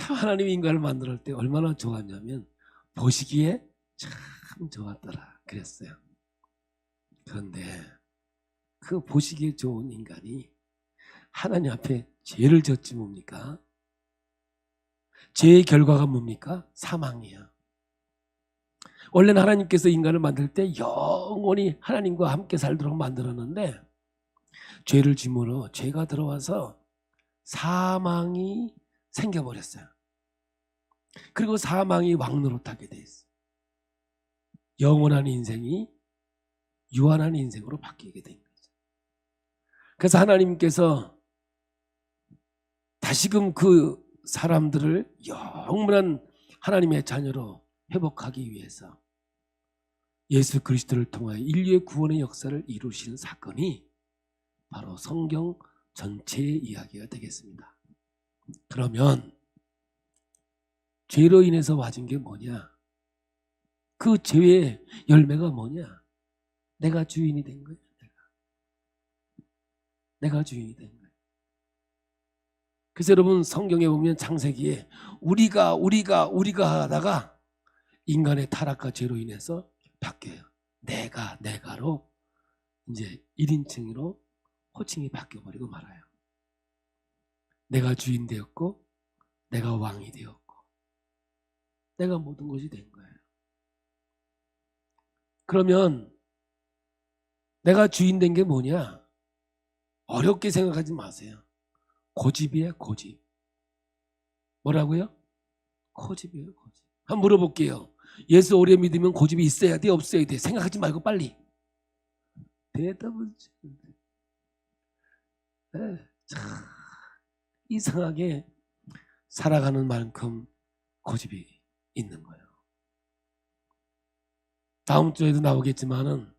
참 하나님이 인간을 만들 때 얼마나 좋았냐면 보시기에 참 좋았더라 그랬어요. 그런데 그 보시기에 좋은 인간이 하나님 앞에 죄를 졌지 뭡니까? 죄의 결과가 뭡니까? 사망이에요. 원래는 하나님께서 인간을 만들 때 영원히 하나님과 함께 살도록 만들었는데 죄를 짐으로 죄가 들어와서 사망이 생겨버렸어요. 그리고 사망이 왕노릇하게 돼 있어요. 영원한 인생이 유한한 인생으로 바뀌게 된 거죠. 그래서 하나님께서 다시금 그 사람들을 영원한 하나님의 자녀로 회복하기 위해서 예수 그리스도를 통하여 인류의 구원의 역사를 이루시는 사건이 바로 성경 전체의 이야기가 되겠습니다. 그러면 죄로 인해서 와진 게 뭐냐? 그 죄의 열매가 뭐냐? 내가 주인이 된 거예요. 내가 주인이 된 거예요. 그래서 여러분 성경에 보면 창세기에 우리가 하다가 인간의 타락과 죄로 인해서 바뀌어요. 내가로 이제 1인칭으로 호칭이 바뀌어버리고 말아요. 내가 주인 되었고 내가 왕이 되었고 내가 모든 것이 된 거예요. 그러면 내가 주인 된 게 뭐냐? 어렵게 생각하지 마세요. 고집이에요, 고집. 뭐라고요? 고집이에요, 고집. 한번 물어볼게요. 예수 오래 믿으면 고집이 있어야 돼, 없어야 돼? 생각하지 말고 빨리. 대답은 참 이상하게 살아가는 만큼 고집이 있는 거예요. 다음 주에도 나오겠지만은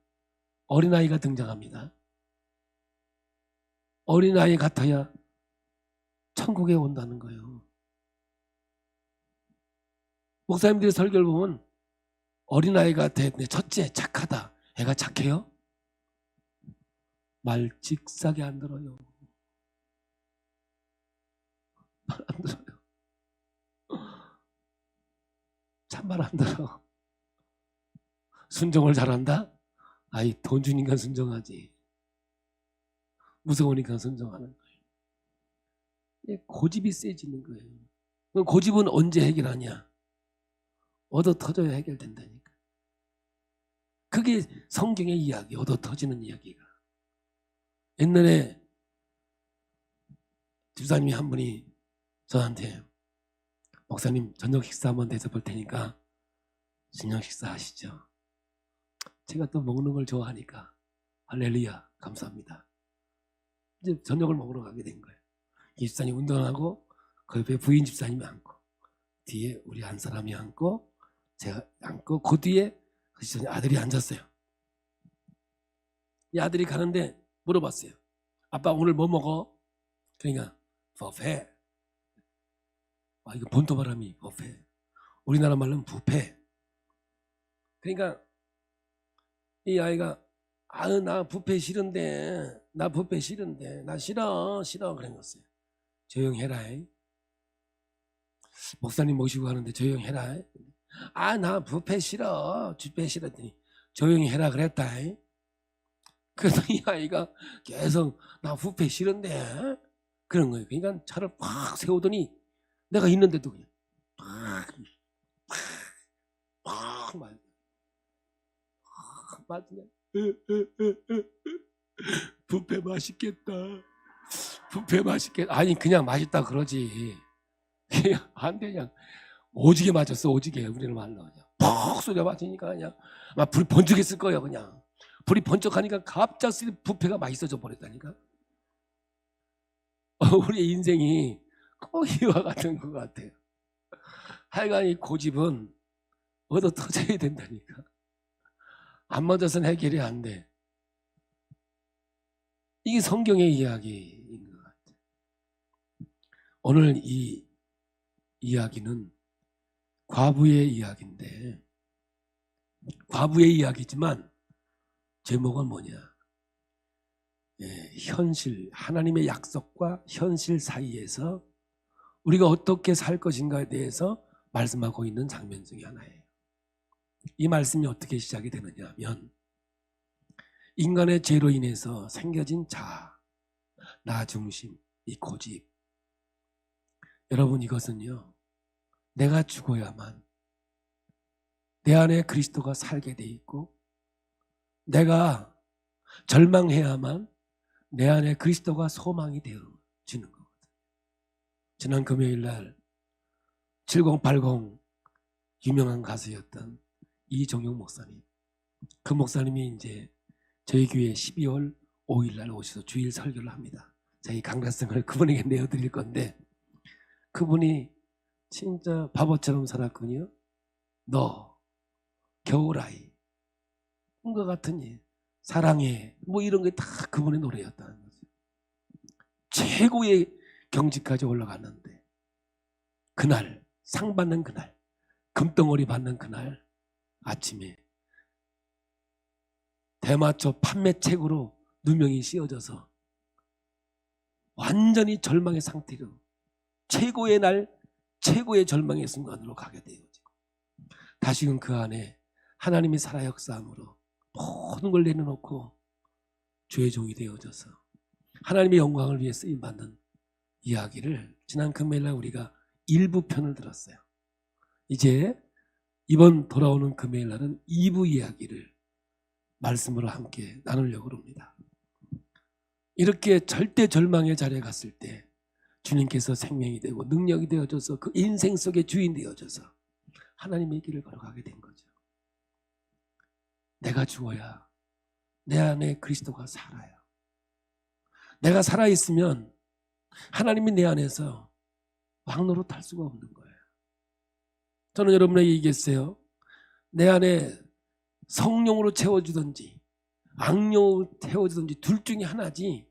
어린아이가 등장합니다. 어린아이 같아야 천국에 온다는 거예요. 목사님들의 설교를 보면 어린아이가 됐네. 첫째 착하다. 애가 착해요? 말 직사게 안 들어요. 말 안 들어요. 참말 안 들어. 순종을 잘한다? 아이 돈 주니까 순종하지. 무서우니까 순종하는 거예요. 고집이 세지는 거예요. 그럼 고집은 언제 해결하냐? 얻어 터져야 해결된다니까. 그게 성경의 이야기, 얻어 터지는 이야기가. 옛날에 집사님이 한 분이 저한테 목사님 저녁 식사 한번 대접할 테니까 저녁 식사 하시죠. 제가 또 먹는 걸 좋아하니까 할렐루야 감사합니다. 이제 저녁을 먹으러 가게 된 거예요. 이 집사님 운동하고 그 옆에 부인 집사님이 앉고 뒤에 우리 한 사람이 앉고 제가 앉고 그 뒤에 그 집사님 아들이 앉았어요. 이 아들이 가는데 물어봤어요. 아빠 오늘 뭐 먹어? 그러니까 뷔페. 아 이거 본토바람이 뷔페. 우리나라 말로는 뷔페. 그러니까 이 아이가 나 뷔페 싫은데 나 싫어 그런 거였어요. 조용해라. 목사님 모시고 가는데 조용해라. 나 뷔페 싫어 했더니 조용히 해라 그랬다. 그래서 이 아이가 계속 나 뷔페 싫은데 그런 거예요. 그러니까 차를 팍 세우더니 내가 있는데도 그냥 팍 맞냐? 뷔페 맛있겠다. 뷔페 맛있겠다. 아니 그냥 맛있다 그러지. 안 되냐? 오지게 맞았어. 오지게 우리는 말로 그냥 퍽 쏘려 맞으니까 그냥 막 불이 번쩍했을 거예요. 그냥 불이 번쩍하니까 갑자기 뷔페가 맛있어져 버렸다니까. 우리 인생이 꼭 이와 같은 것 같아요. 하여간 이 고집은 얻어 터져야 된다니까. 안 맞아서는 해결이 안 돼. 이게 성경의 이야기인 것 같아요. 오늘 이 이야기는 과부의 이야기인데 과부의 이야기지만 제목은 뭐냐? 현실, 하나님의 약속과 현실 사이에서 우리가 어떻게 살 것인가에 대해서 말씀하고 있는 장면 중에 하나예요. 이 말씀이 어떻게 시작이 되느냐 하면 인간의 죄로 인해서 생겨진 자아, 나 중심, 이 고집. 여러분, 이것은요, 내가 죽어야만 내 안에 그리스도가 살게 돼 있고, 내가 절망해야만 내 안에 그리스도가 소망이 되어지는 거거든요. 지난 금요일 날 7080 유명한 가수였던 이종용 목사님, 그 목사님이 이제 저희 교회 12월 5일 날 오셔서 주일 설교를 합니다. 저희 강단성을 그분에게 내어드릴 건데, 그분이 진짜 바보처럼 살았군요. 너 겨울아이, 꿈과 같은 일, 사랑해, 뭐 이런 게 다 그분의 노래였다는 거죠. 최고의 경지까지 올라갔는데 그날 상 받는 그날, 금덩어리 받는 그날 아침에 대마초 판매책으로 누명이 씌워져서 완전히 절망의 상태로 최고의 날, 최고의 절망의 순간으로 가게 되어지고, 다시금 그 안에 하나님이 살아 역사함으로 모든 걸 내려놓고 주의 종이 되어져서 하나님의 영광을 위해 쓰임받는 이야기를 지난 금요일날 우리가 일부 편을 들었어요. 이제 이번 돌아오는 금요일날은 2부 이야기를 말씀으로 함께 나누려고 합니다. 이렇게 절대 절망의 자리에 갔을 때 주님께서 생명이 되고 능력이 되어져서 그 인생 속의 주인 되어져서 하나님의 길을 걸어가게 된 거죠. 내가 죽어야 내 안에 그리스도가 살아요. 내가 살아있으면 하나님이 내 안에서 왕노릇할 수가 없는 거예요. 저는 여러분에게 얘기했어요. 내 안에 성령으로 채워주든지 악령으로 채워주든지 둘 중에 하나지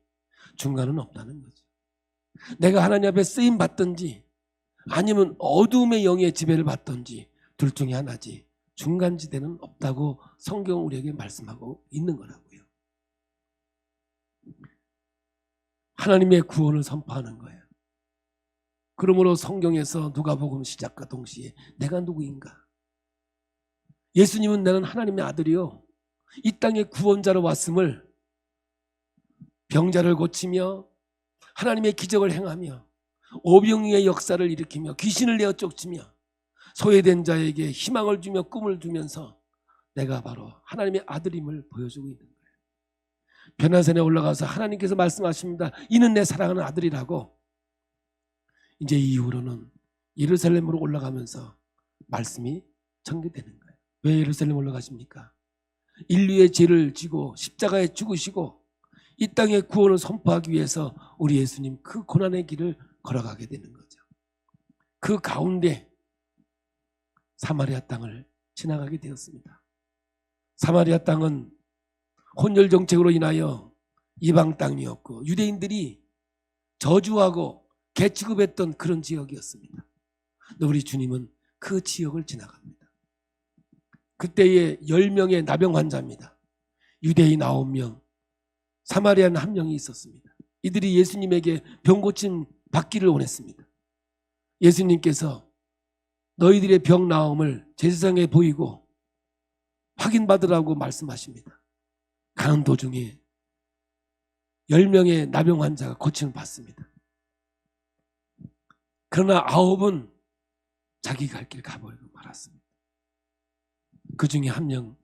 중간은 없다는 거죠. 내가 하나님 앞에 쓰임 받든지 아니면 어둠의 영의 지배를 받든지 둘 중에 하나지 중간지대는 없다고 성경은 우리에게 말씀하고 있는 거라고요. 하나님의 구원을 선포하는 거예요. 그러므로 성경에서 누가복음 시작과 동시에 내가 누구인가? 예수님은 나는 하나님의 아들이요 이 땅에 구원자로 왔음을, 병자를 고치며 하나님의 기적을 행하며 오병이의 역사를 일으키며 귀신을 내어 쫓으며 소외된 자에게 희망을 주며 꿈을 주면서 내가 바로 하나님의 아들임을 보여주고 있는 거예요. 변화산에 올라가서 하나님께서 말씀하십니다. 이는 내 사랑하는 아들이라고. 이제 이후로는 예루살렘으로 올라가면서 말씀이 전개되는 거예요. 왜 예루살렘 올라가십니까? 인류의 죄를 지고 십자가에 죽으시고 이 땅의 구원을 선포하기 위해서 우리 예수님 그 고난의 길을 걸어가게 되는 거죠. 그 가운데 사마리아 땅을 지나가게 되었습니다. 사마리아 땅은 혼혈 정책으로 인하여 이방 땅이었고 유대인들이 저주하고 개취급했던 그런 지역이었습니다. 근데 우리 주님은 그 지역을 지나갑니다. 그때에 10명의 나병 환자입니다. 유대인 9명, 사마리아인 1명이 있었습니다. 이들이 예수님에게 병 고침 받기를 원했습니다. 예수님께서 너희들의 병 나음을 제사장에 보이고 확인받으라고 말씀하십니다. 가는 도중에 10명의 나병 환자가 고침을 받습니다. 그러나 9은 자기 갈 길 가버리고 말았습니다. 그 중에 1명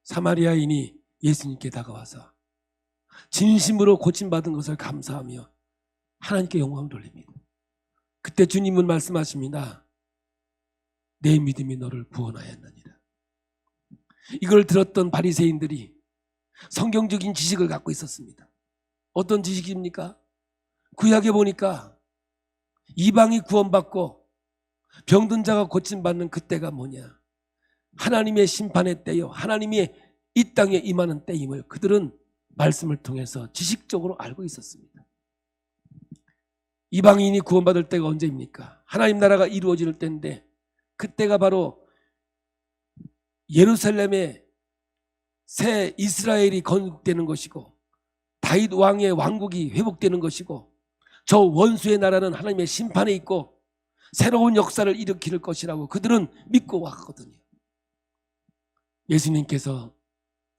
사마리아인이 예수님께 다가와서 진심으로 고침받은 것을 감사하며 하나님께 영광을 돌립니다. 그때 주님은 말씀하십니다. 내 믿음이 너를 구원하였느니라. 이걸 들었던 바리새인들이 성경적인 지식을 갖고 있었습니다. 어떤 지식입니까? 구약에 보니까 이방이 구원받고 병든 자가 고침받는 그때가 뭐냐? 하나님의 심판의 때요, 하나님의 이 땅에 임하는 때임을 그들은 말씀을 통해서 지식적으로 알고 있었습니다. 이방인이 구원받을 때가 언제입니까? 하나님 나라가 이루어질 때인데 그때가 바로 예루살렘의 새 이스라엘이 건국되는 것이고 다윗 왕의 왕국이 회복되는 것이고 저 원수의 나라는 하나님의 심판에 있고 새로운 역사를 일으킬 것이라고 그들은 믿고 왔거든요. 예수님께서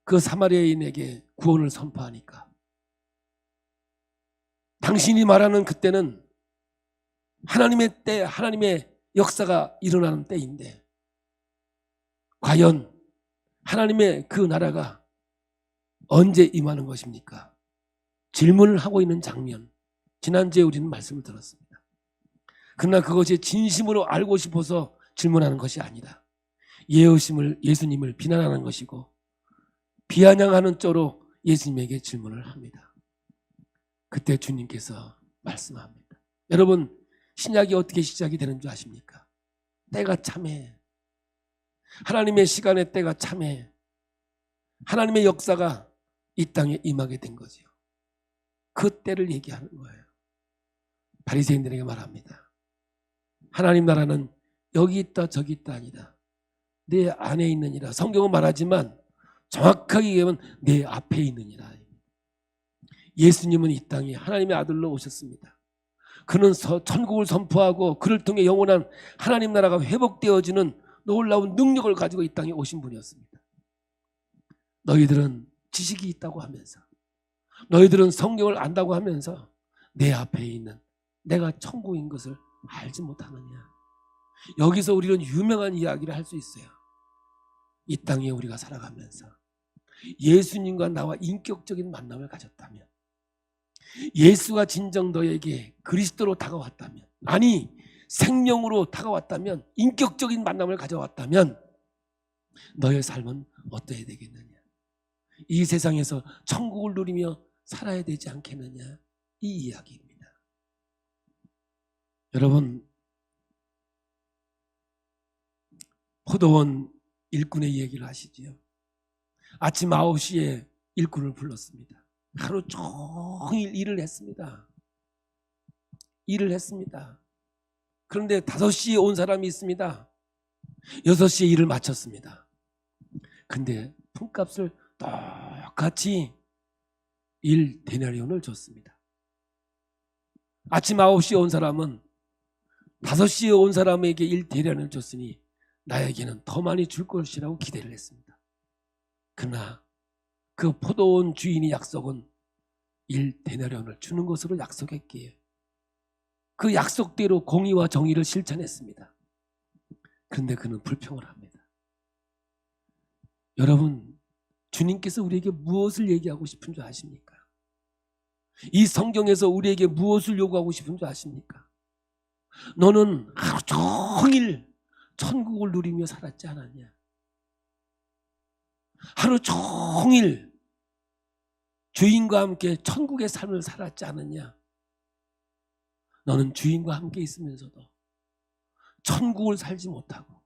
그 사마리아인에게 구원을 선포하니까 당신이 말하는 그때는 하나님의 때, 하나님의 역사가 일어나는 때인데 과연 하나님의 그 나라가 언제 임하는 것입니까? 질문을 하고 있는 장면, 지난주에 우리는 말씀을 들었습니다. 그러나 그것이 진심으로 알고 싶어서 질문하는 것이 아니라 예수님을 비난하는 것이고 비아냥하는 쪽으로 예수님에게 질문을 합니다. 그때 주님께서 말씀합니다. 여러분, 신약이 어떻게 시작이 되는 줄 아십니까? 때가 참해. 하나님의 시간의 때가 참해. 하나님의 역사가 이 땅에 임하게 된 거죠. 그 때를 얘기하는 거예요. 바리새인들에게 말합니다. 하나님 나라는 여기 있다 저기 있다 아니다. 내 안에 있느니라. 성경은 말하지만 정확하게 얘기하면 내 앞에 있느니라. 예수님은 이 땅에 하나님의 아들로 오셨습니다. 그는 천국을 선포하고 그를 통해 영원한 하나님 나라가 회복되어지는 놀라운 능력을 가지고 이 땅에 오신 분이었습니다. 너희들은 지식이 있다고 하면서, 너희들은 성경을 안다고 하면서 내 앞에 있는 내가 천국인 것을 알지 못하느냐. 여기서 우리는 유명한 이야기를 할 수 있어요. 이 땅에 우리가 살아가면서 예수님과 나와 인격적인 만남을 가졌다면, 예수가 진정 너에게 그리스도로 다가왔다면, 아니 생명으로 다가왔다면, 인격적인 만남을 가져왔다면 너의 삶은 어떠해야 되겠느냐. 이 세상에서 천국을 누리며 살아야 되지 않겠느냐, 이 이야기입니다. 여러분, 포도원 일꾼의 얘기를 하시지요. 아침 9시에 일꾼을 불렀습니다. 하루 종일 일을 했습니다. 그런데 5시에 온 사람이 있습니다. 6시에 일을 마쳤습니다. 근데 품값을 똑같이 1데나리온을 줬습니다. 아침 9시에 온 사람은 5시에 온 사람에게 1데나리온을 줬으니 나에게는 더 많이 줄 것이라고 기대를 했습니다. 그러나 그 포도원 주인이 약속은 1데나리온을 주는 것으로 약속했기에 그 약속대로 공의와 정의를 실천했습니다. 그런데 그는 불평을 합니다. 여러분, 주님께서 우리에게 무엇을 얘기하고 싶은 줄 아십니까? 이 성경에서 우리에게 무엇을 요구하고 싶은 줄 아십니까? 너는 하루 종일 천국을 누리며 살았지 않았냐? 하루 종일 주인과 함께 천국의 삶을 살았지 않았냐? 너는 주인과 함께 있으면서도 천국을 살지 못하고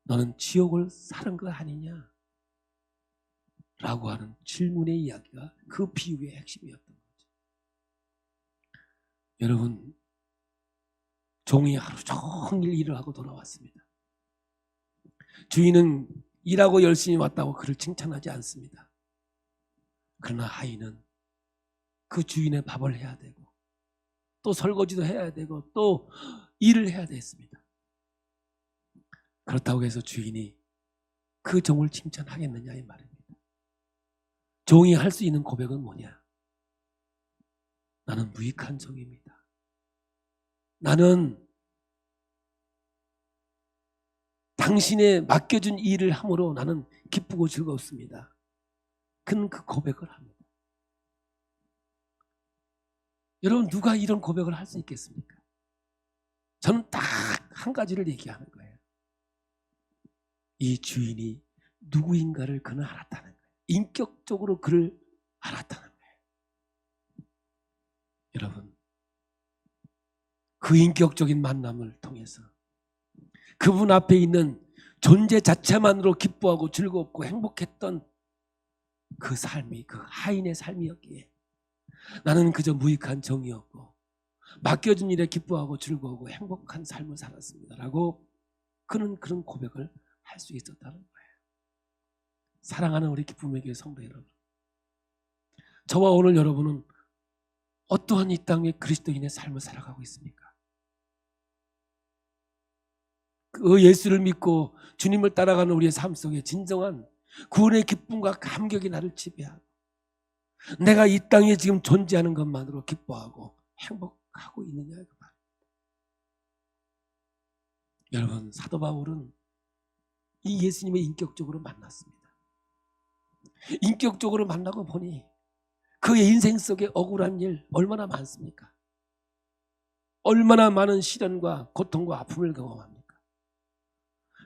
너는 지옥을 사는 것 아니냐? 라고 하는 질문의 이야기가 그 비유의 핵심이었던 거죠. 여러분, 종이 하루 종일 일을 하고 돌아왔습니다. 주인은 일하고 열심히 왔다고 그를 칭찬하지 않습니다. 그러나 하인은 그 주인의 밥을 해야 되고 또 설거지도 해야 되고 또 일을 해야 됐습니다. 그렇다고 해서 주인이 그 종을 칭찬하겠느냐 이 말입니다. 종이 할 수 있는 고백은 뭐냐? 나는 무익한 종입니다. 나는 당신의 맡겨준 일을 함으로 나는 기쁘고 즐겁습니다. 그는 그 고백을 합니다. 여러분, 누가 이런 고백을 할 수 있겠습니까? 저는 딱 한 가지를 얘기하는 거예요. 이 주인이 누구인가를 그는 알았다는 거예요. 인격적으로 그를 알았다는 거예요. 여러분, 그 인격적인 만남을 통해서 그분 앞에 있는 존재 자체만으로 기뻐하고 즐겁고 행복했던 그 삶이 그 하인의 삶이었기에 나는 그저 무익한 종이었고 맡겨진 일에 기뻐하고 즐거워하고 행복한 삶을 살았습니다 라고 그는 그런 고백을 할 수 있었다는 거예요. 사랑하는 우리 기쁨의 교회 성도 여러분, 저와 오늘 여러분은 어떠한 이 땅의 그리스도인의 삶을 살아가고 있습니까? 그 예수를 믿고 주님을 따라가는 우리의 삶 속에 진정한 구원의 기쁨과 감격이 나를 지배하고 내가 이 땅에 지금 존재하는 것만으로 기뻐하고 행복하고 있느냐 이거 말이에요. 여러분, 사도 바울은 이 예수님을 인격적으로 만났습니다. 인격적으로 만나고 보니 그의 인생 속에 억울한 일 얼마나 많습니까? 얼마나 많은 시련과 고통과 아픔을 경험합니까?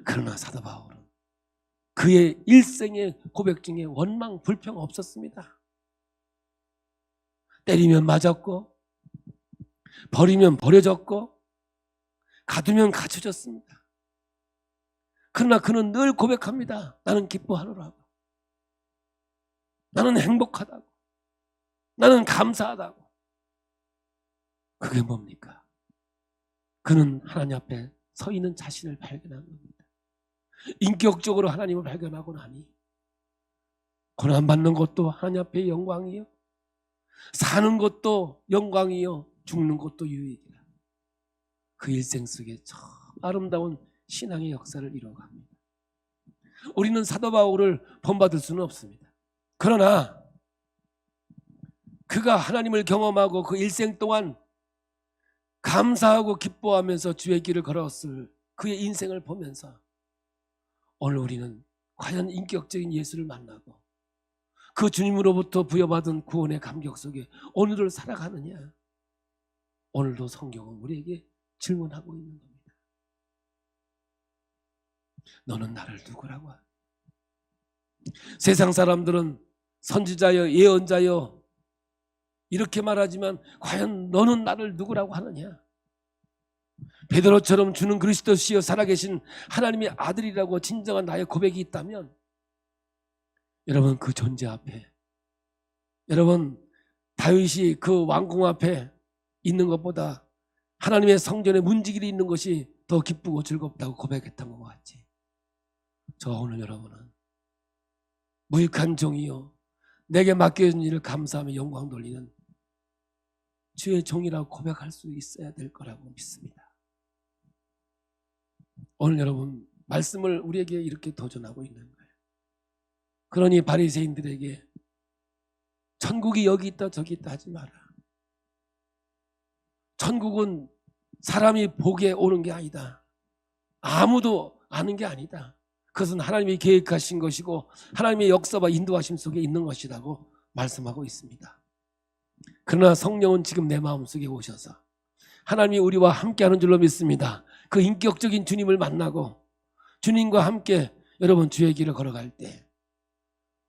그러나 사도 바울은 그의 일생의 고백 중에 원망, 불평 없었습니다. 때리면 맞았고 버리면 버려졌고 가두면 갇혀졌습니다. 그러나 그는 늘 고백합니다. 나는 기뻐하노라고. 나는 행복하다고. 나는 감사하다고. 그게 뭡니까? 그는 하나님 앞에 서 있는 자신을 발견한 겁니다. 인격적으로 하나님을 발견하고 나니 고난받는 것도 하나님 앞에 영광이요, 사는 것도 영광이요, 죽는 것도 유익이라. 그 일생 속에 참 아름다운 신앙의 역사를 이뤄갑니다. 우리는 사도 바울을 본받을 수는 없습니다. 그러나 그가 하나님을 경험하고 그 일생 동안 감사하고 기뻐하면서 주의 길을 걸었을 그의 인생을 보면서 오늘 우리는 과연 인격적인 예수를 만나고 그 주님으로부터 부여받은 구원의 감격 속에 오늘을 살아가느냐? 오늘도 성경은 우리에게 질문하고 있는 겁니다. 너는 나를 누구라고 하냐? 세상 사람들은 선지자여 예언자여 이렇게 말하지만 과연 너는 나를 누구라고 하느냐? 베드로처럼 주는 그리스도시여 살아계신 하나님의 아들이라고 진정한 나의 고백이 있다면 여러분, 그 존재 앞에, 여러분 다윗이 그 왕궁 앞에 있는 것보다 하나님의 성전에 문지기를 있는 것이 더 기쁘고 즐겁다고 고백했던 것 같지. 저 오늘 여러분은 무익한 종이요 내게 맡겨진 일을 감사하며 영광 돌리는 주의 종이라고 고백할 수 있어야 될 거라고 믿습니다. 오늘 여러분 말씀을 우리에게 이렇게 도전하고 있는 거예요. 그러니 바리새인들에게 천국이 여기 있다 저기 있다 하지 마라. 천국은 사람이 보게 오는 게 아니다. 아무도 아는 게 아니다. 그것은 하나님이 계획하신 것이고 하나님의 역사와 인도하심 속에 있는 것이라고 말씀하고 있습니다. 그러나 성령은 지금 내 마음속에 오셔서 하나님이 우리와 함께하는 줄로 믿습니다. 그 인격적인 주님을 만나고 주님과 함께 여러분 주의 길을 걸어갈 때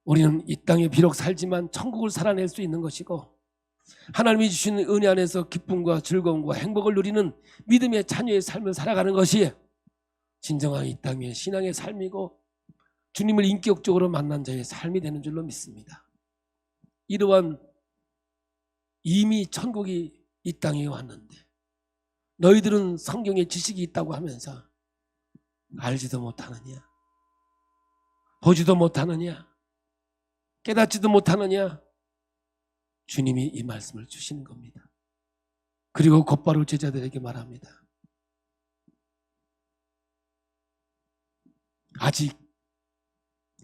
우리는 이 땅에 비록 살지만 천국을 살아낼 수 있는 것이고 하나님이 주신 은혜 안에서 기쁨과 즐거움과 행복을 누리는 믿음의 자녀의 삶을 살아가는 것이 진정한 이 땅의 신앙의 삶이고 주님을 인격적으로 만난 자의 삶이 되는 줄로 믿습니다. 이러한 이미 천국이 이 땅에 왔는데 너희들은 성경에 지식이 있다고 하면서 알지도 못하느냐, 보지도 못하느냐, 깨닫지도 못하느냐. 주님이 이 말씀을 주시는 겁니다. 그리고 곧바로 제자들에게 말합니다. 아직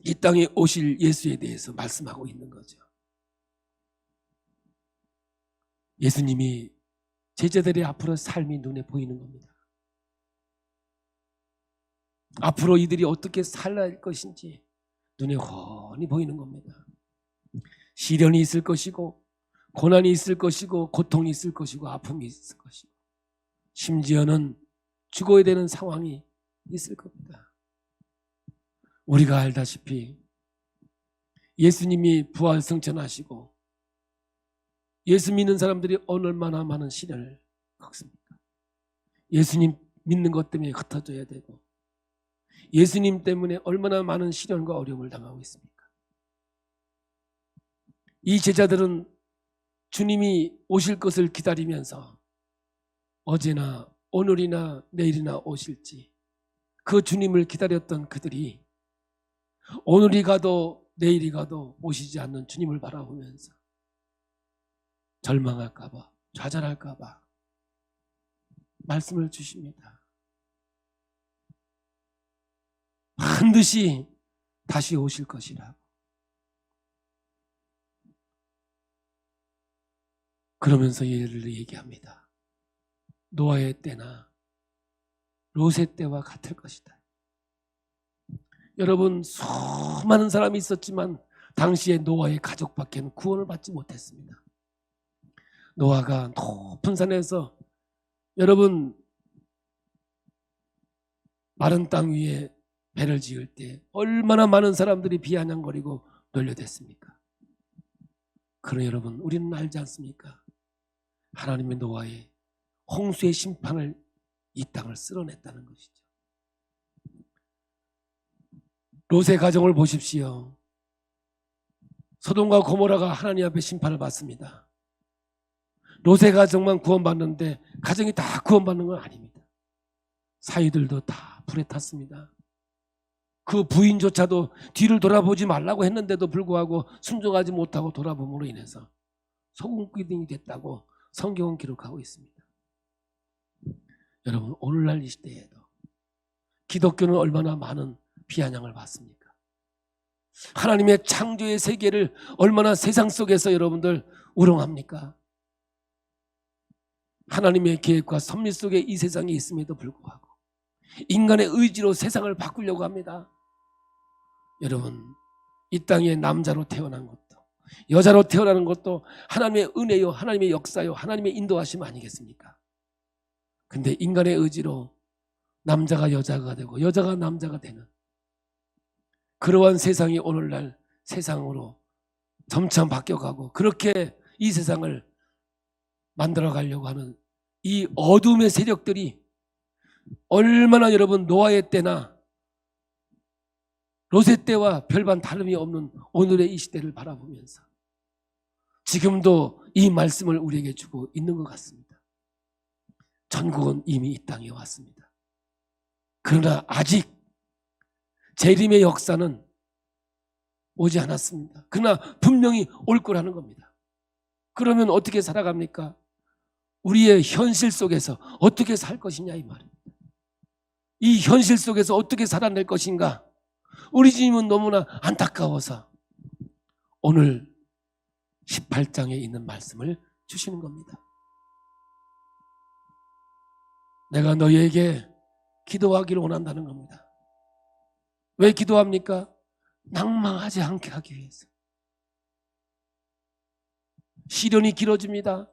이 땅에 오실 예수에 대해서 말씀하고 있는 거죠. 예수님이 제자들의 앞으로 삶이 눈에 보이는 겁니다. 앞으로 이들이 어떻게 살아갈 것인지 눈에 훤히 보이는 겁니다. 시련이 있을 것이고 고난이 있을 것이고 고통이 있을 것이고 아픔이 있을 것이고 심지어는 죽어야 되는 상황이 있을 겁니다. 우리가 알다시피 예수님이 부활 승천하시고 예수 믿는 사람들이 얼마나 많은 시련을 겪습니까? 예수님 믿는 것 때문에 흩어져야 되고 예수님 때문에 얼마나 많은 시련과 어려움을 당하고 있습니까? 이 제자들은 주님이 오실 것을 기다리면서 어제나 오늘이나 내일이나 오실지 그 주님을 기다렸던 그들이 오늘이 가도 내일이 가도 오시지 않는 주님을 바라보면서 절망할까 봐, 좌절할까 봐 말씀을 주십니다. 반드시 다시 오실 것이라. 그러면서 이를 얘기합니다. 노아의 때나 롯의 때와 같을 것이다. 여러분, 수많은 사람이 있었지만 당시에 노아의 가족밖에는 구원을 받지 못했습니다. 노아가 높은 산에서 여러분 마른 땅 위에 배를 지을 때 얼마나 많은 사람들이 비아냥거리고 놀려댔습니까? 그러나 여러분, 우리는 알지 않습니까? 하나님의 노아의 홍수의 심판을 이 땅을 쓸어냈다는 것이죠. 롯의 가정을 보십시오. 소돔과 고모라가 하나님 앞에 심판을 받습니다. 롯의 가정만 구원받는데 가정이 다 구원받는 건 아닙니다. 사위들도 다 불에 탔습니다. 그 부인조차도 뒤를 돌아보지 말라고 했는데도 불구하고 순종하지 못하고 돌아봄으로 인해서 소금기둥이 됐다고 성경은 기록하고 있습니다. 여러분, 오늘날 이 시대에도 기독교는 얼마나 많은 비아냥을 받습니까? 하나님의 창조의 세계를 얼마나 세상 속에서 여러분들 우롱합니까? 하나님의 계획과 섭리 속에 이 세상이 있음에도 불구하고 인간의 의지로 세상을 바꾸려고 합니다. 여러분, 이 땅에 남자로 태어난 것도 여자로 태어나는 것도 하나님의 은혜요, 하나님의 역사요, 하나님의 인도하심 아니겠습니까? 근데 인간의 의지로 남자가 여자가 되고 여자가 남자가 되는 그러한 세상이 오늘날 세상으로 점차 바뀌어가고 그렇게 이 세상을 만들어 가려고 하는 이 어둠의 세력들이 얼마나 여러분 노아의 때나 롯의 때와 별반 다름이 없는 오늘의 이 시대를 바라보면서 지금도 이 말씀을 우리에게 주고 있는 것 같습니다. 천국은 이미 이 땅에 왔습니다. 그러나 아직 재림의 역사는 오지 않았습니다. 그러나 분명히 올 거라는 겁니다. 그러면 어떻게 살아갑니까? 우리의 현실 속에서 어떻게 살 것이냐 이 말입니다. 이 현실 속에서 어떻게 살아낼 것인가? 우리 주님은 너무나 안타까워서 오늘 18장에 있는 말씀을 주시는 겁니다. 내가 너희에게 기도하기를 원한다는 겁니다. 왜 기도합니까? 낭망하지 않게 하기 위해서. 시련이 길어집니다.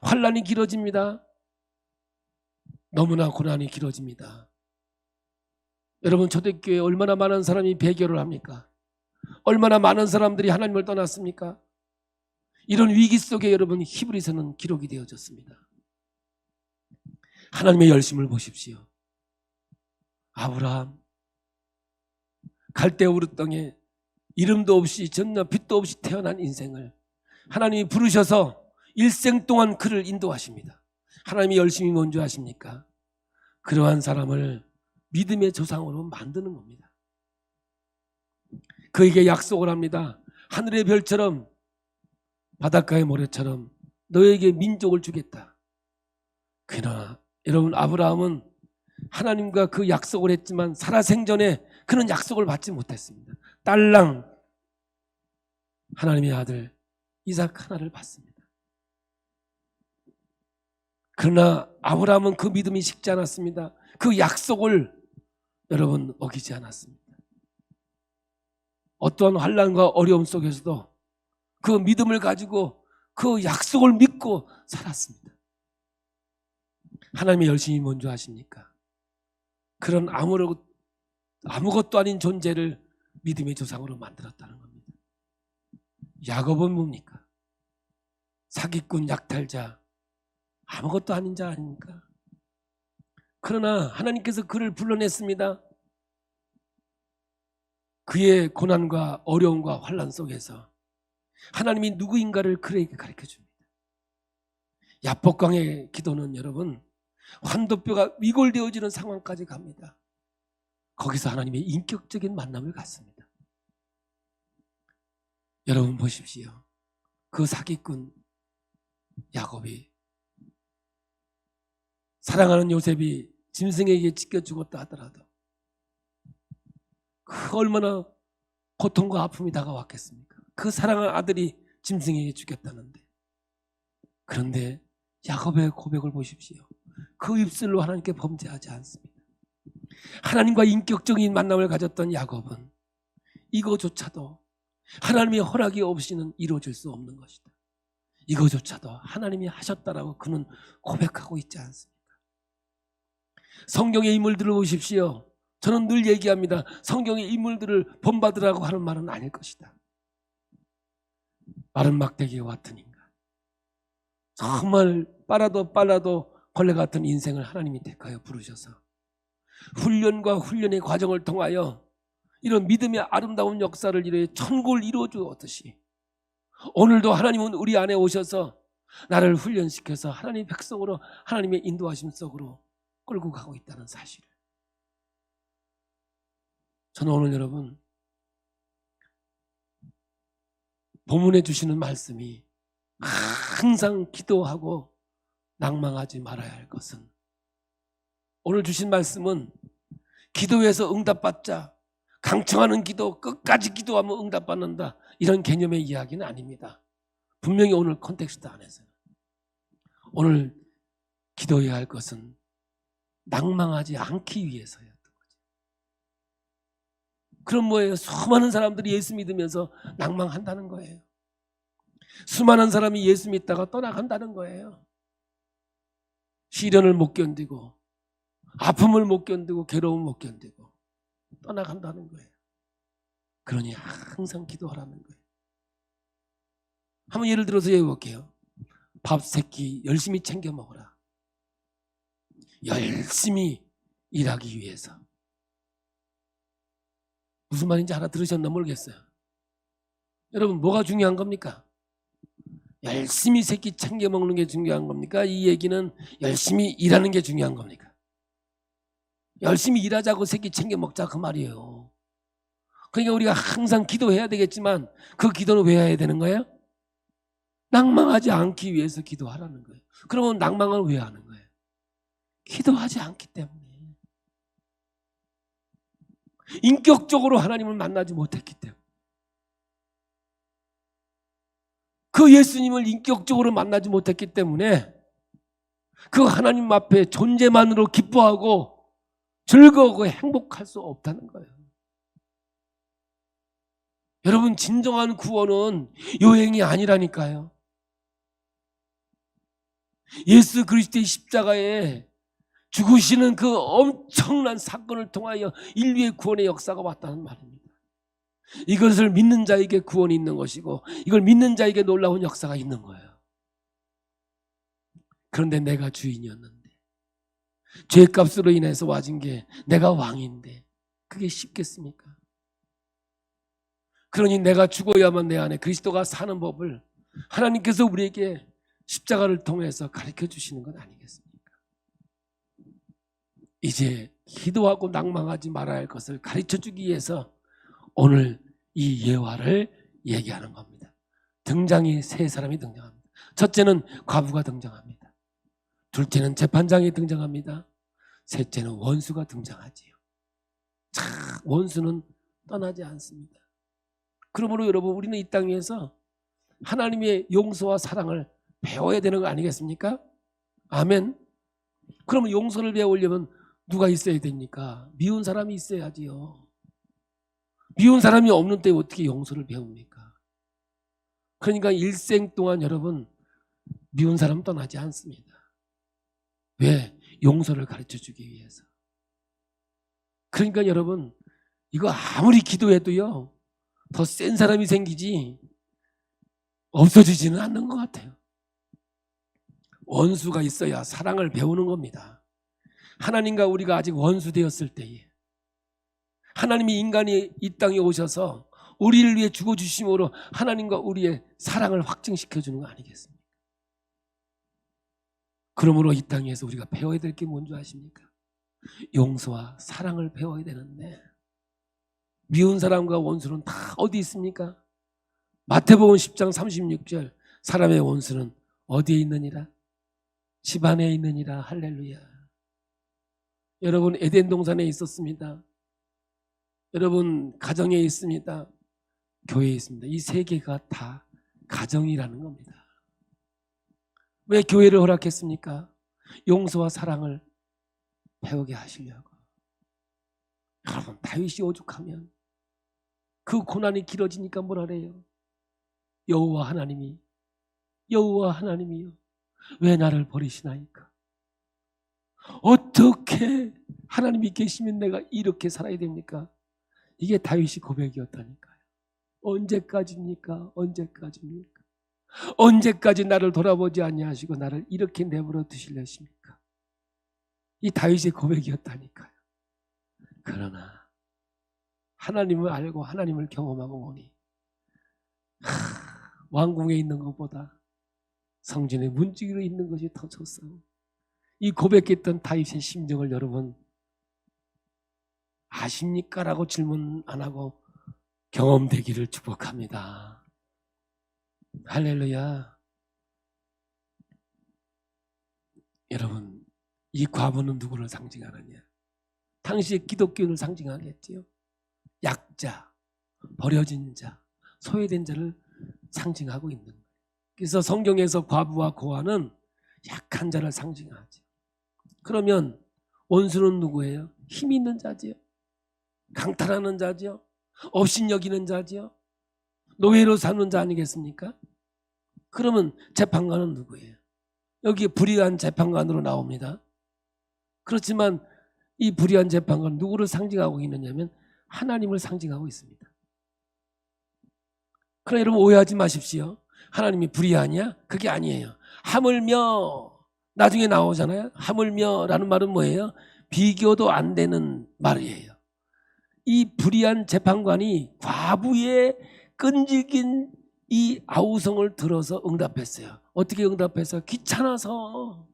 환난이 길어집니다. 너무나 고난이 길어집니다. 여러분, 초대교회에 얼마나 많은 사람이 배교를 합니까? 얼마나 많은 사람들이 하나님을 떠났습니까? 이런 위기 속에 여러분 히브리서는 기록이 되어졌습니다. 하나님의 열심을 보십시오. 아브라함 갈대아 우르 땅에 이름도 없이 전혀 빛도 없이 태어난 인생을 하나님이 부르셔서 일생 동안 그를 인도하십니다. 하나님이 열심히 뭔지 아십니까? 그러한 사람을 믿음의 조상으로 만드는 겁니다. 그에게 약속을 합니다. 하늘의 별처럼 바닷가의 모래처럼 너에게 민족을 주겠다. 그러나 여러분, 아브라함은 하나님과 그 약속을 했지만 살아생전에 그런 약속을 받지 못했습니다. 딸랑 하나님의 아들 이삭 하나를 받습니다. 그러나 아브라함은 그 믿음이 식지 않았습니다. 그 약속을 여러분 어기지 않았습니다. 어떠한 환난과 어려움 속에서도 그 믿음을 가지고 그 약속을 믿고 살았습니다. 하나님의 열심히 뭔지 아십니까? 그런 아무것도 아닌 존재를 믿음의 조상으로 만들었다는 겁니다. 야곱은 뭡니까? 사기꾼, 약탈자, 아무것도 아닌 자 아닙니까? 그러나 하나님께서 그를 불러냈습니다. 그의 고난과 어려움과 환난 속에서 하나님이 누구인가를 그에게 가르쳐줍니다. 야복강의 기도는 여러분 환도뼈가 위골되어지는 상황까지 갑니다. 거기서 하나님의 인격적인 만남을 갖습니다. 여러분 보십시오. 그 사기꾼 야곱이 사랑하는 요셉이 짐승에게 찢겨 죽었다 하더라도 그 얼마나 고통과 아픔이 다가왔겠습니까? 그 사랑하는 아들이 짐승에게 죽였다는데. 그런데 야곱의 고백을 보십시오. 그 입술로 하나님께 범죄하지 않습니다. 하나님과 인격적인 만남을 가졌던 야곱은 이거조차도 하나님의 허락이 없이는 이루어질 수 없는 것이다. 이거조차도 하나님이 하셨다라고 그는 고백하고 있지 않습니까? 성경의 인물들을 보십시오. 저는 늘 얘기합니다. 성경의 인물들을 본받으라고 하는 말은 아닐 것이다. 마른 막대기와 같은 인간, 정말 빨라도 걸레 같은 인생을 하나님이 택하여 부르셔서 훈련과 훈련의 과정을 통하여 이런 믿음의 아름다운 역사를 이루어 천국을 이루어 주었듯이 오늘도 하나님은 우리 안에 오셔서 나를 훈련시켜서 하나님의 백성으로 하나님의 인도하심 속으로 끌고 가고 있다는 사실을, 저는 오늘 여러분 본문에 주시는 말씀이 항상 기도하고 낭망하지 말아야 할 것은, 오늘 주신 말씀은 기도해서 응답받자, 강청하는 기도, 끝까지 기도하면 응답받는다, 이런 개념의 이야기는 아닙니다. 분명히 오늘 컨텍스트 안에서 오늘 기도해야 할 것은 낭망하지 않기 위해서였던 거죠. 그럼 뭐예요? 수많은 사람들이 예수 믿으면서 낭망한다는 거예요. 수많은 사람이 예수 믿다가 떠나간다는 거예요. 시련을 못 견디고 아픔을 못 견디고 괴로움을 못 견디고 떠나간다는 거예요. 그러니 항상 기도하라는 거예요. 한번 예를 들어서 얘기해볼게요. 밥 3끼 열심히 챙겨 먹어라. 열심히 일하기 위해서. 무슨 말인지 알아들으셨나 모르겠어요. 여러분, 뭐가 중요한 겁니까? 열심히 3끼 챙겨 먹는 게 중요한 겁니까? 이 얘기는 열심히 일하는 게 중요한 겁니까? 열심히 일하자고 3끼 챙겨 먹자, 그 말이에요. 그러니까 우리가 항상 기도해야 되겠지만 그 기도는 왜 해야 되는 거예요? 낭망하지 않기 위해서 기도하라는 거예요. 그러면 낭망을 왜 하는 거예요? 기도하지 않기 때문에. 인격적으로 하나님을 만나지 못했기 때문에. 그 예수님을 인격적으로 만나지 못했기 때문에 그 하나님 앞에 존재만으로 기뻐하고 즐거워하고 행복할 수 없다는 거예요. 여러분, 진정한 구원은 여행이 아니라니까요. 예수 그리스도의 십자가에 죽으시는 그 엄청난 사건을 통하여 인류의 구원의 역사가 왔다는 말입니다. 이것을 믿는 자에게 구원이 있는 것이고 이걸 믿는 자에게 놀라운 역사가 있는 거예요. 그런데 내가 주인이었는데, 죄값으로 인해서 와진 게 내가 왕인데 그게 쉽겠습니까? 그러니 내가 죽어야만 내 안에 그리스도가 사는 법을 하나님께서 우리에게 십자가를 통해서 가르쳐 주시는 건 아니겠습니까? 이제 기도하고 낭망하지 말아야 할 것을 가르쳐 주기 위해서 오늘 이 예화를 얘기하는 겁니다. 등장이 3사람이 등장합니다. 첫째는 과부가 등장합니다. 둘째는 재판장이 등장합니다. 셋째는 원수가 등장하지요. 참, 원수는 떠나지 않습니다. 그러므로 여러분, 우리는 이 땅 위에서 하나님의 용서와 사랑을 배워야 되는 거 아니겠습니까? 아멘. 그러면 용서를 배우려면 누가 있어야 됩니까? 미운 사람이 있어야지요. 미운 사람이 없는 때 어떻게 용서를 배웁니까? 그러니까 일생 동안 여러분, 미운 사람 떠나지 않습니다. 왜? 용서를 가르쳐 주기 위해서. 그러니까 여러분, 이거 아무리 기도해도요, 더 센 사람이 생기지 없어지지는 않는 것 같아요. 원수가 있어야 사랑을 배우는 겁니다. 하나님과 우리가 아직 원수 되었을 때에 하나님이 인간이 이 땅에 오셔서 우리를 위해 죽어주심으로 하나님과 우리의 사랑을 확증시켜주는 거 아니겠습니까? 그러므로 이 땅에서 우리가 배워야 될 게 뭔지 아십니까? 용서와 사랑을 배워야 되는데, 미운 사람과 원수는 다 어디 있습니까? 마태복음 10장 36절, 사람의 원수는 어디에 있느니라? 집 안에 있느니라. 할렐루야. 여러분, 에덴 동산에 있었습니다. 여러분 가정에 있습니다. 교회에 있습니다. 이 세 개가 다 가정이라는 겁니다. 왜 교회를 허락했습니까? 용서와 사랑을 배우게 하시려고. 여러분 다윗이 오죽하면 그 고난이 길어지니까 뭐라 그래요? 여호와 하나님이요 왜 나를 버리시나이까? 어떻게 하나님이 계시면 내가 이렇게 살아야 됩니까? 이게 다윗이 고백이었다니까요. 언제까지입니까? 언제까지 나를 돌아보지 아니하시고 나를 이렇게 내버려 두실려십니까? 이 다윗의 고백이었다니까요. 그러나 하나님을 알고 하나님을 경험하고 보니 왕궁에 있는 것보다 성전의 문지기로 있는 것이 더 좋소. 이 고백했던 다윗의 심정을 여러분 아십니까? 라고 질문 안 하고 경험되기를 축복합니다. 할렐루야. 여러분 이 과부는 누구를 상징하느냐? 당시의 기독교를 상징하겠지요. 약자, 버려진 자, 소외된 자를 상징하고 있는 거예요. 그래서 성경에서 과부와 고아는 약한 자를 상징하죠. 그러면 원수는 누구예요? 힘 있는 자지요. 강탈하는 자지요. 업신여기는 자지요. 노예로 사는 자 아니겠습니까? 그러면 재판관은 누구예요? 여기에 불의한 재판관으로 나옵니다. 그렇지만 이 불의한 재판관 누구를 상징하고 있느냐면 하나님을 상징하고 있습니다. 그러나 여러분 오해하지 마십시오. 하나님이 불의하냐? 그게 아니에요. 하물며 나중에 나오잖아요. 하물며라는 말은 뭐예요? 비교도 안 되는 말이에요. 이 불의한 재판관이 과부의 끈질긴 이 아우성을 들어서 응답했어요. 어떻게 응답해서? 귀찮아서.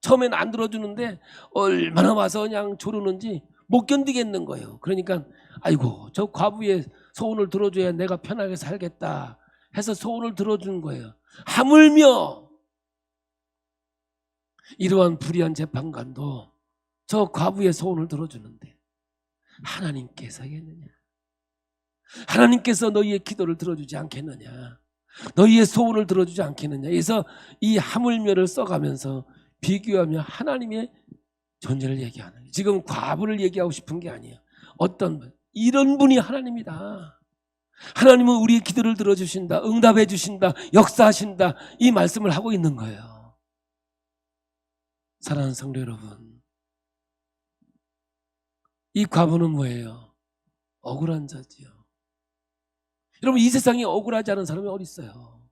처음엔 안 들어주는데 얼마나 와서 그냥 조르는지 못 견디겠는 거예요. 그러니까 아이고 저 과부의 소원을 들어줘야 내가 편하게 살겠다 해서 소원을 들어준 거예요. 하물며 이러한 불의한 재판관도 저 과부의 소원을 들어주는데 하나님께서 하겠느냐? 하나님께서 너희의 기도를 들어주지 않겠느냐? 너희의 소원을 들어주지 않겠느냐? 그래서 이 하물며를 써가면서 비교하며 하나님의 존재를 얘기하는 거예요. 지금 과부를 얘기하고 싶은 게 아니에요. 어떤 분, 이런 분이 하나님이다. 하나님은 우리의 기도를 들어주신다. 응답해 주신다. 역사하신다. 이 말씀을 하고 있는 거예요. 사랑하는 성도 여러분, 이 과부는 뭐예요? 억울한 자지요. 여러분 이 세상에 억울하지 않은 사람이 어디 있어요?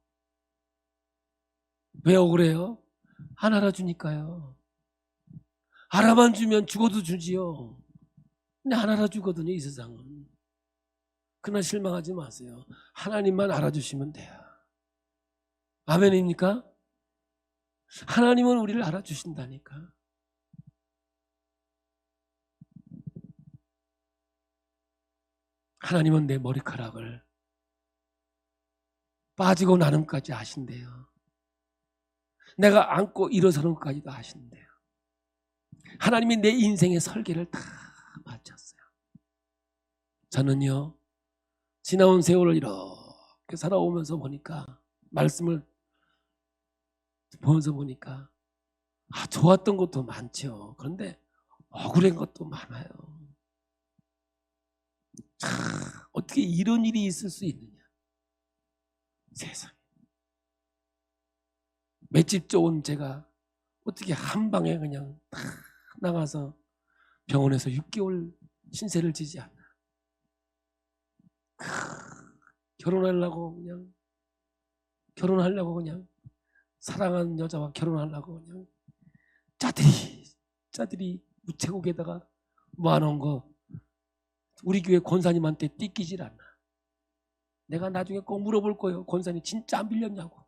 왜 억울해요? 안 알아주니까요. 알아만 주면 죽어도 주지요. 근데 안 알아주거든요, 이 세상은. 그러나 실망하지 마세요. 하나님만 알아주시면 돼요. 아멘입니까? 하나님은 우리를 알아주신다니까. 하나님은 내 머리카락을 빠지고 나는까지 아신대요. 내가 앉고 일어서는 것까지도 아신대요. 하나님이 내 인생의 설계를 다 마쳤어요. 저는요 지나온 세월을 이렇게 살아오면서 보니까 말씀을 보면서 보니까 좋았던 것도 많죠. 그런데 억울한 것도 많아요. 어떻게 이런 일이 있을 수 있느냐. 세상에. 맷집 좋은 제가 어떻게 한 방에 그냥 다 나가서 병원에서 6개월 신세를 지지 않나. 결혼하려고 그냥 사랑하는 여자와 결혼하려고 그냥 짜들이 우체국에다가 모아놓은 거 우리 교회 권사님한테 띠끼질 않나. 내가 나중에 꼭 물어볼 거예요. 권사님 진짜 안 빌렸냐고.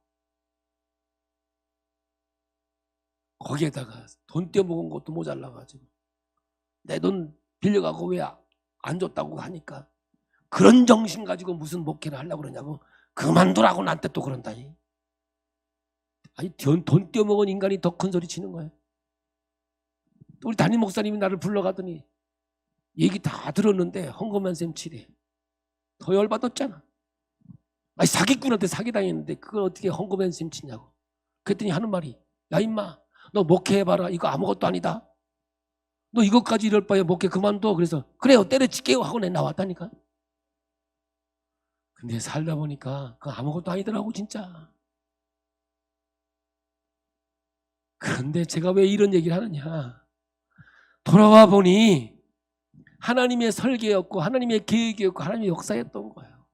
거기에다가 돈 떼먹은 것도 모자라가지고 내 돈 빌려가고 왜 안 줬다고 하니까 그런 정신 가지고 무슨 목회를 하려고 그러냐고. 그만두라고 나한테 또 그런다니. 아니 돈 떼먹은 인간이 더 큰 소리 치는 거예요. 우리 담임 목사님이 나를 불러가더니 얘기 다 들었는데 헝거맨 쌤 치래. 더 열받았잖아. 아니 사기꾼한테 사기당했는데 그걸 어떻게 헝거맨 쌤 치냐고. 그랬더니 하는 말이, 야 임마 너 목회해봐라. 이거 아무것도 아니다. 너 이것까지 이럴 바에 목회 그만둬. 그래서 그래요 때려칠게요 하고 내 나왔다니까. 근데 살다 보니까 그거 아무것도 아니더라고 진짜. 그런데 제가 왜 이런 얘기를 하느냐, 돌아와 보니 하나님의 설계였고 하나님의 계획이었고 하나님의 역사였던 거예요.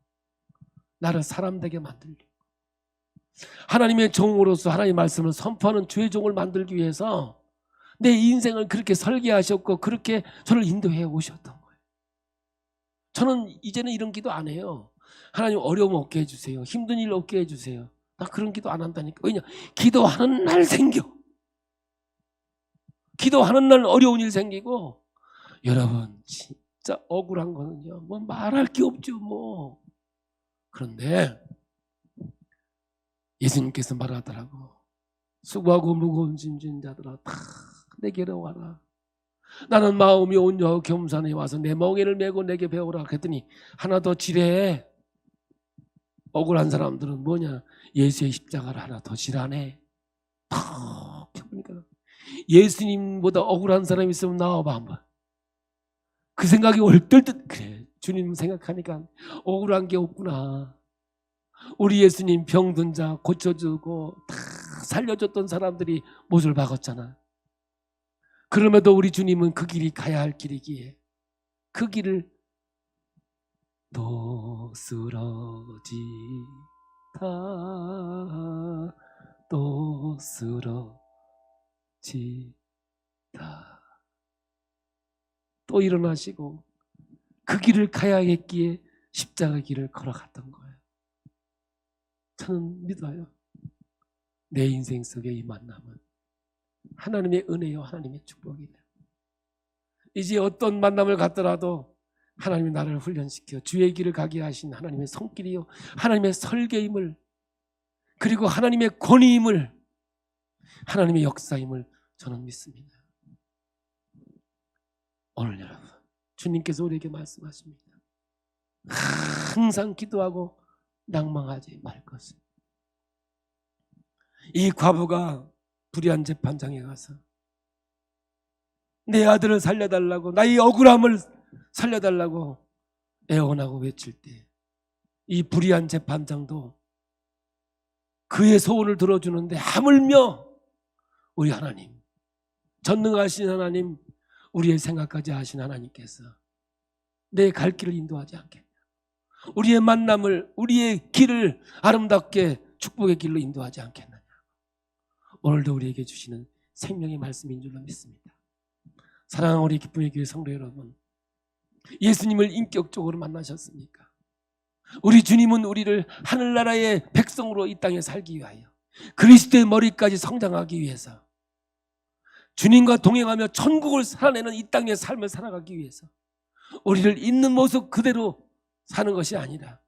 나를 사람 되게 만들기, 하나님의 종으로서 하나님의 말씀을 선포하는 주의 종을 만들기 위해서 내 인생을 그렇게 설계하셨고 그렇게 저를 인도해 오셨던 거예요. 저는 이제는 이런 기도 안 해요. 하나님 어려움 없게 해주세요. 힘든 일 없게 해주세요. 나 그런 기도 안 한다니까. 왜냐? 기도하는 날 생겨. 기도하는 날 어려운 일 생기고. 여러분 진짜 억울한 거는요, 뭐 말할 게 없죠 뭐. 그런데 예수님께서 말하더라고. 수고하고 무거운 짐진 자들아 다 내게로 와라. 나는 마음이 온유하고 겸손해 와서 내 멍에를 메고 내게 배우라. 그랬더니 하나 더 지뢰. 억울한 사람들은 뭐냐? 예수의 십자가를 하나 더 지라네. 탁 펴보니까 예수님보다 억울한 사람이 있으면 나와봐 한번. 그 생각이 얼떨듯. 그래 주님 생각하니까 억울한 게 없구나. 우리 예수님 병든 자 고쳐주고 다 살려줬던 사람들이 못을 박았잖아. 그럼에도 우리 주님은 그 길이 가야 할 길이기에 그 길을 또 쓰러지다 또 쓰러지다 또 일어나시고 그 길을 가야 했기에 십자가 길을 걸어갔던 거예요. 저는 믿어요. 내 인생 속의 이 만남은 하나님의 은혜요 하나님의 축복이에요. 이제 어떤 만남을 갖더라도 하나님이 나를 훈련시켜 주의 길을 가게 하신 하나님의 손길이요 하나님의 설계임을, 그리고 하나님의 권위임을, 하나님의 역사임을 저는 믿습니다. 오늘 여러분 주님께서 우리에게 말씀하십니다. 항상 기도하고 낭망하지 말 것을. 이 과부가 불의한 재판장에 가서 내 아들을 살려달라고, 나의 억울함을 살려달라고 애원하고 외칠 때 이 불의한 재판장도 그의 소원을 들어주는데 하물며 우리 하나님, 전능하신 하나님, 우리의 생각까지 하신 하나님께서 내 갈 길을 인도하지 않겠냐, 우리의 만남을, 우리의 길을 아름답게 축복의 길로 인도하지 않겠느냐. 오늘도 우리에게 주시는 생명의 말씀인 줄로 믿습니다. 사랑하는 우리 기쁨의 교회 성도 여러분, 예수님을 인격적으로 만나셨습니까? 우리 주님은 우리를 하늘나라의 백성으로 이 땅에 살기 위하여, 그리스도의 머리까지 성장하기 위해서, 주님과 동행하며 천국을 살아내는 이 땅의 삶을 살아가기 위해서 우리를 있는 모습 그대로 사는 것이 아니라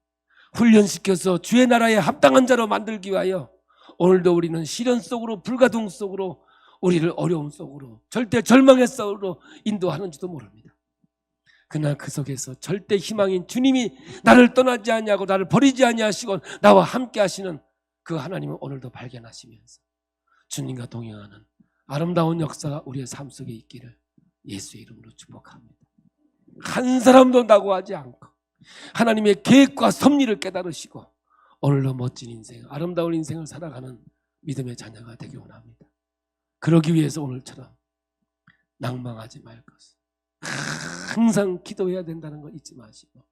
훈련시켜서 주의 나라에 합당한 자로 만들기 위하여 오늘도 우리는 시련 속으로, 불가동 속으로, 우리를 어려움 속으로, 절대 절망의 속으로 인도하는지도 모릅니다. 그러나 그 속에서 절대 희망인 주님이 나를 떠나지 아니하고 나를 버리지 아니하시고 나와 함께 하시는 그 하나님을 오늘도 발견하시면서 주님과 동행하는 아름다운 역사가 우리의 삶 속에 있기를 예수의 이름으로 축복합니다. 한 사람도 낙오하지 않고 하나님의 계획과 섭리를 깨달으시고 오늘도 멋진 인생, 아름다운 인생을 살아가는 믿음의 자녀가 되기 원합니다. 그러기 위해서 오늘처럼 낭망하지 말 것을, 항상 기도해야 된다는 걸 잊지 마시고,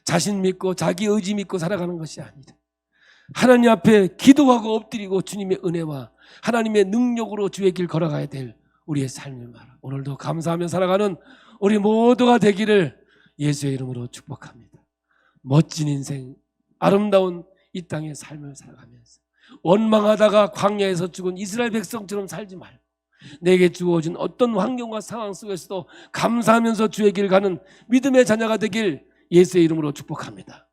자신 믿고 자기 의지 믿고 살아가는 것이 아니라 하나님 앞에 기도하고 엎드리고 주님의 은혜와 하나님의 능력으로 주의 길 걸어가야 될 우리의 삶을 말하. 오늘도 감사하며 살아가는 우리 모두가 되기를 예수의 이름으로 축복합니다. 멋진 인생, 아름다운 이 땅의 삶을 살아가면서 원망하다가 광야에서 죽은 이스라엘 백성처럼 살지 말고 내게 주어진 어떤 환경과 상황 속에서도 감사하면서 주의 길 가는 믿음의 자녀가 되길 예수의 이름으로 축복합니다.